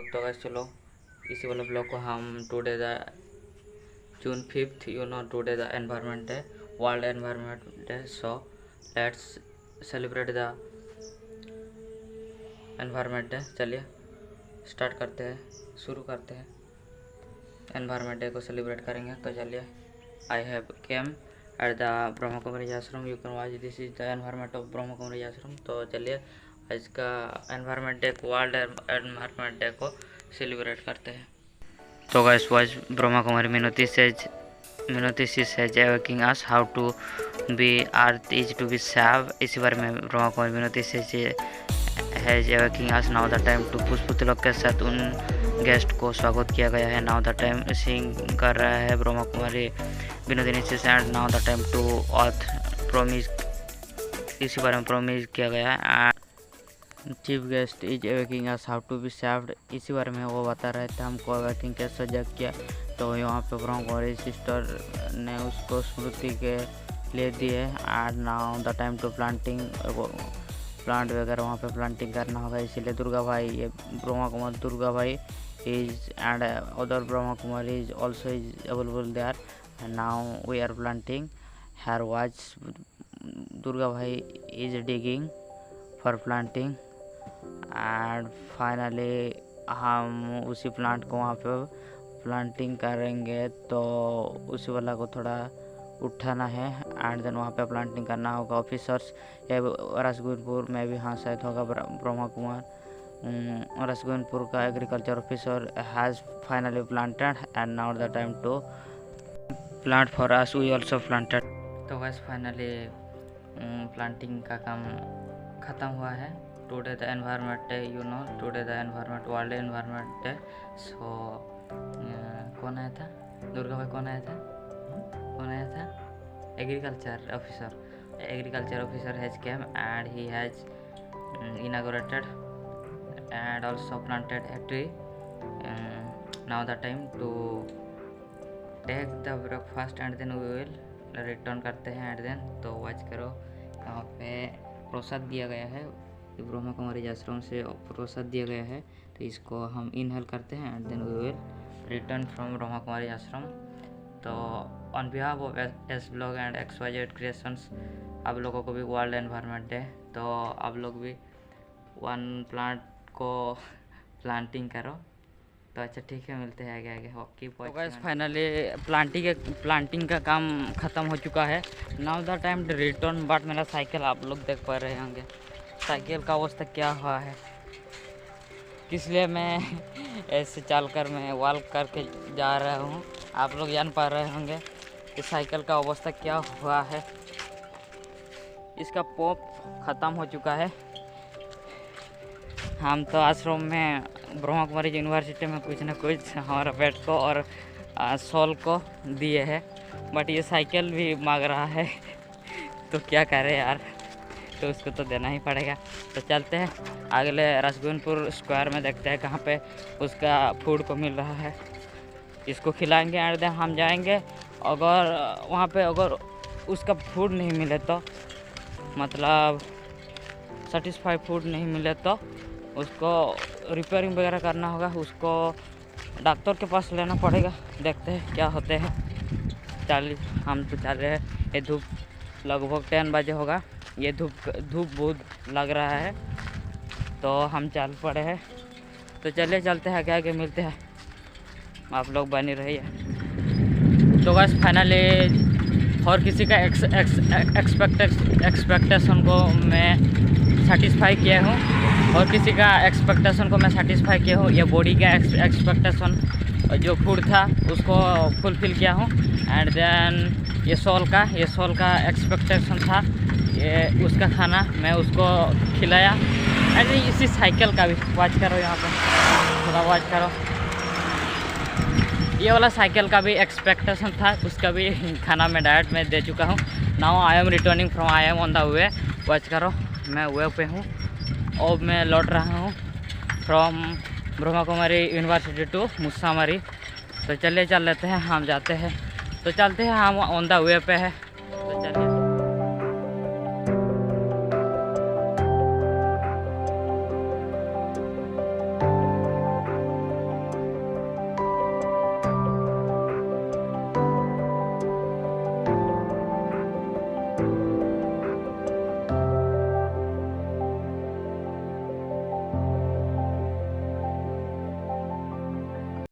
तो गाइस चलो इसी वाले ब्लॉग को हम today the June 5th today the environment day, world environment day, so let's celebrate the environment day। चलिए स्टार्ट करते हैं, शुरू करते हैं। एनवायरनमेंट डे को सेलिब्रेट करेंगे। तो चलिए, I have came at the Brahma Kumari ashram, you can watch, this is the environment of Brahma Kumari ashram. तो चलिए आज का एनवायरनमेंट डे को, वर्ल्ड एनवायरनमेंट डे को सेलिब्रेट करते हैं। तो guys was Brahma Kumari Minoti she says waking us how to be earth is to be saved। इसी बारे में ब्रह्मा कुमारी मिनोती से has waking us now the time to पुष्प तिलक के साथ उन गेस्ट को स्वागत किया गया है। नाउ द टाइम सिंग कर रहा है ब्रह्मा कुमारी विनोदिनी से and now the time to earth promise, इसी बारे में प्रोमिस किया गया है। Chief guest is waking us how to be saved, इसी बारे में वो बता रहे थे हमको वेकिंग कैसे जग किया। तो यहाँ पे ब्रह्मा कुमारी सिस्टर ने उसको स्मृति के लिए दिए। And now the time to planting, plant वगैरह वहाँ पे प्लांटिंग करना होगा, इसीलिए दुर्गा भाई, ये Brahma Kumari Durga bhai is and other Brahma Kumari is also is available there. And now we are planting here watch, Durga bhai is digging for planting. And finally हम उसी प्लांट को वहाँ पे प्लांटिंग करेंगे। तो उसी वाला को थोड़ा उठाना है एंड देन वहाँ पे प्लांटिंग करना होगा। ऑफिसर्स ये रसगुनपुर में भी, हाँ शायद होगा, ब्रह्मा कुमार रसगुनपुर का agriculture officer has finally planted and now the time to plant for us, we also planted. तो बस फाइनली प्लांटिंग का काम ख़त्म हुआ है। Today the environment day, today the environment, world environment day. So कौन आया था? दुर्गा भाई कौन आया था? कौन आया था? Agriculture officer has came and he has inaugurated and also planted a tree. Now the time to take the breakfast and then we will return करते हैं। एंड देन तो वॉच करो, यहाँ पे प्रसाद दिया गया है, ब्रह्मा कुमारी आश्रम से प्रसाद दिया गया है। तो इसको हम इनहेल करते हैं and then we will return from Brahma Kumari ashram. तो on behalf of S blog and XYZ creations, आप लोगों को भी वर्ल्ड एनवायरनमेंट डे, तो आप लोग भी वन प्लांट को प्लांटिंग करो। तो अच्छा ठीक है, मिलते हैं आगे। ओके गाइस, फाइनली प्लांटिंग का काम ख़त्म हो चुका है। Now the time to return, but मेरा साइकिल आप लोग देख पा रहे होंगे, साइकिल का अवस्था क्या हुआ है, इसलिए मैं ऐसे चलकर मैं वॉक करके जा रहा हूँ। आप लोग जान पा रहे होंगे कि साइकिल का अवस्था क्या हुआ है। इसका पॉप ख़त्म हो चुका है। हम तो आश्रम में ब्रह्मा कुमारी यूनिवर्सिटी में कुछ ना कुछ हमारा पेट को और सोल को दिए हैं, बट ये साइकिल भी मांग रहा है तो क्या करें यार, तो उसको तो देना ही पड़ेगा। तो चलते हैं अगले रसगुनपुर स्क्वायर में, देखते हैं कहाँ पे उसका फूड को मिल रहा है, इसको खिलाएंगे एंड देन हम जाएंगे। अगर वहाँ पे अगर उसका फूड नहीं मिले, तो मतलब सेटिस्फाई फूड नहीं मिले, तो उसको रिपेयरिंग वगैरह करना होगा, उसको डॉक्टर के पास लेना पड़ेगा। देखते हैं क्या होते हैं। हम तो चल रहे हैं, ये धूप लगभग 10 बजे होगा, ये धूप बहुत लग रहा है, तो हम चल पड़े हैं। तो चलिए चलते हैं, आगे मिलते हैं, आप लोग बने रहिए। तो बस फाइनली और किसी का एक्सपेक्टेशन को मैं सेटिस्फाई किया हूँ, और किसी का एक्सपेक्टेशन को मैं सेटिस्फाई किया हूँ। ये बॉडी का एक्सपेक्टेशन जो फूड था उसको फुलफिल किया हूँ। एंड देन ये सोल का एक्सपेक्टेशन था, ये उसका खाना मैं उसको खिलाया। एंड इसी साइकिल का भी वॉच करो, यहाँ पर थोड़ा वॉच करो, ये वाला साइकिल का भी एक्सपेक्टेशन था, उसका भी खाना मैं डाइट में दे चुका हूँ। Now I am returning from, I am on the way. Watch करो, मैं वे पे हूँ और मैं लौट रहा हूँ from Brahma Kumari university to Musamari. तो चलिए चल लेते हैं, हम जाते हैं। तो चलते हैं, हम ऑन द वे पे है।